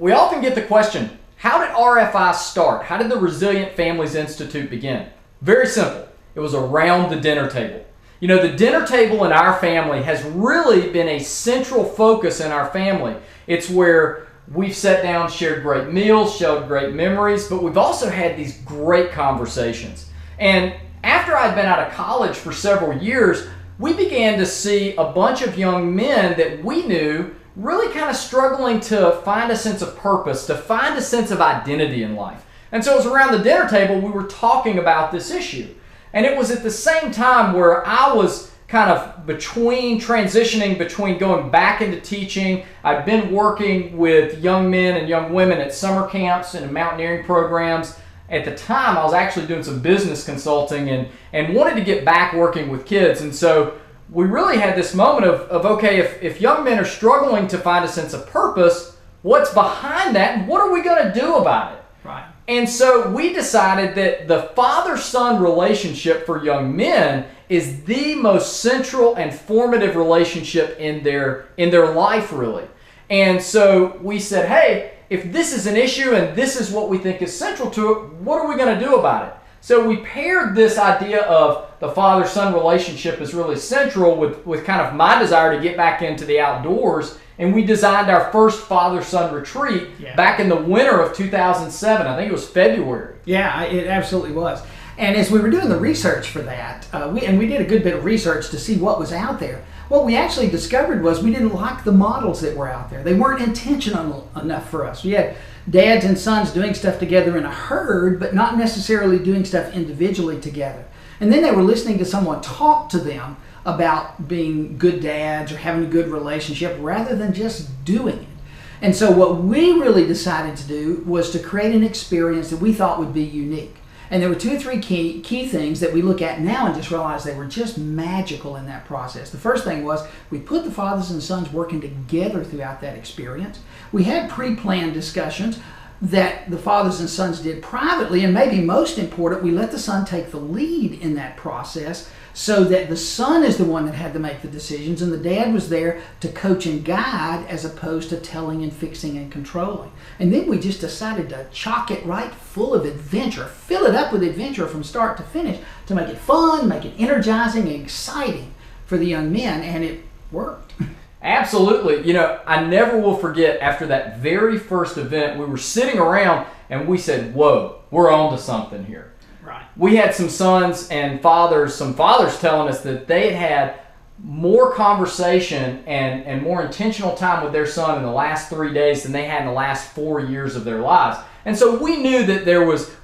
We often get the question, how did RFI start? How did the Resilient Families Institute begin? Very simple. It was around the dinner table. You know, the dinner table in our family has really been a central focus in our family. It's where we've sat down, shared great meals, shared great memories, but we've also had these great conversations. And after I'd been out of college for several years, we began to see a bunch of young men that we knew really kind of struggling to find a sense of purpose, to find a sense of identity in life. And so it was around the dinner table we were talking about this issue. And it was at the same time where I was kind of transitioning between going back into teaching. I'd been working with young men and young women at summer camps and mountaineering programs. At the time, I was actually doing some business consulting and wanted to get back working with kids. And so we really had this moment of okay, if young men are struggling to find a sense of purpose, what's behind that and what are we going to do about it? Right. And so we decided that the father-son relationship for young men is the most central and formative relationship in their life, really. And so we said, hey, if this is an issue and this is what we think is central to it, what are we going to do about it? So we paired this idea of the father-son relationship is really central with kind of my desire to get back into the outdoors, and we designed our first father-son retreat back in the winter of 2007. I think it was February. Yeah, it absolutely was. And as we were doing the research for that, we did a good bit of research to see what was out there. What we actually discovered was we didn't like the models that were out there. They weren't intentional enough for us. We had dads and sons doing stuff together in a herd, but not necessarily doing stuff individually together. And then they were listening to someone talk to them about being good dads or having a good relationship rather than just doing it. And so what we really decided to do was to create an experience that we thought would be unique. And there were 2 or 3 key things that we look at now and just realize they were just magical in that process. The first thing was we put the fathers and sons working together throughout that experience. We had pre-planned discussions that the fathers and sons did privately, and maybe most important, we let the son take the lead in that process so that the son is the one that had to make the decisions and the dad was there to coach and guide as opposed to telling and fixing and controlling. And then we just decided to chock it right full of adventure, fill it up with adventure from start to finish to make it fun, make it energizing and exciting for the young men, and it worked. Absolutely. You know, I never will forget after that very first event, we were sitting around and we said, whoa, we're on to something here. Right. We had some sons and fathers, some fathers telling us that they had more conversation and more intentional time with their son in the last 3 days than they had in the last 4 years of their lives. And so we knew that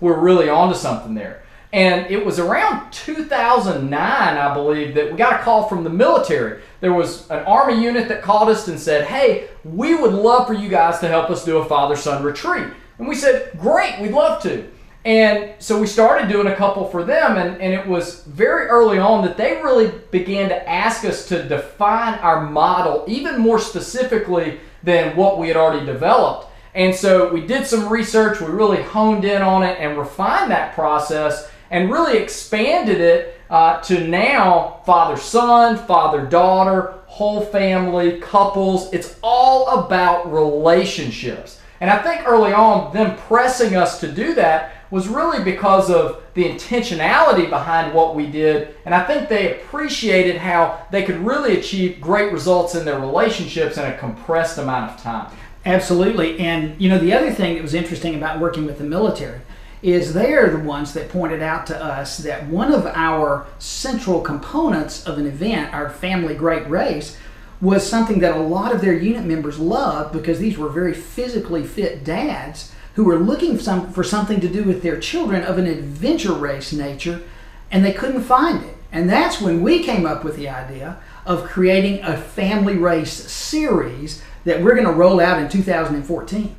we're really on to something there. And it was around 2009, I believe, that we got a call from the military. There was an Army unit that called us and said, hey, we would love for you guys to help us do a father-son retreat. And we said, great, we'd love to. And so we started doing a couple for them, and it was very early on that they really began to ask us to define our model even more specifically than what we had already developed. And so we did some research, we really honed in on it and refined that process and really expanded it to now father-son, father-daughter, whole family, couples. It's all about relationships. And I think early on, them pressing us to do that was really because of the intentionality behind what we did. And I think they appreciated how they could really achieve great results in their relationships in a compressed amount of time. Absolutely. And you know, the other thing that was interesting about working with the military is they're the ones that pointed out to us that one of our central components of an event, our family great race, was something that a lot of their unit members loved because these were very physically fit dads who were looking for something to do with their children of an adventure race nature, and they couldn't find it. And that's when we came up with the idea of creating a family race series that we're going to roll out in 2014.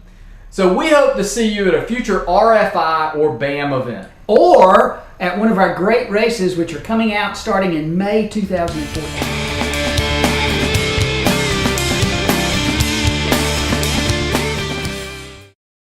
So we hope to see you at a future RFI or BAM event. Or at one of our great races, which are coming out starting in May 2014.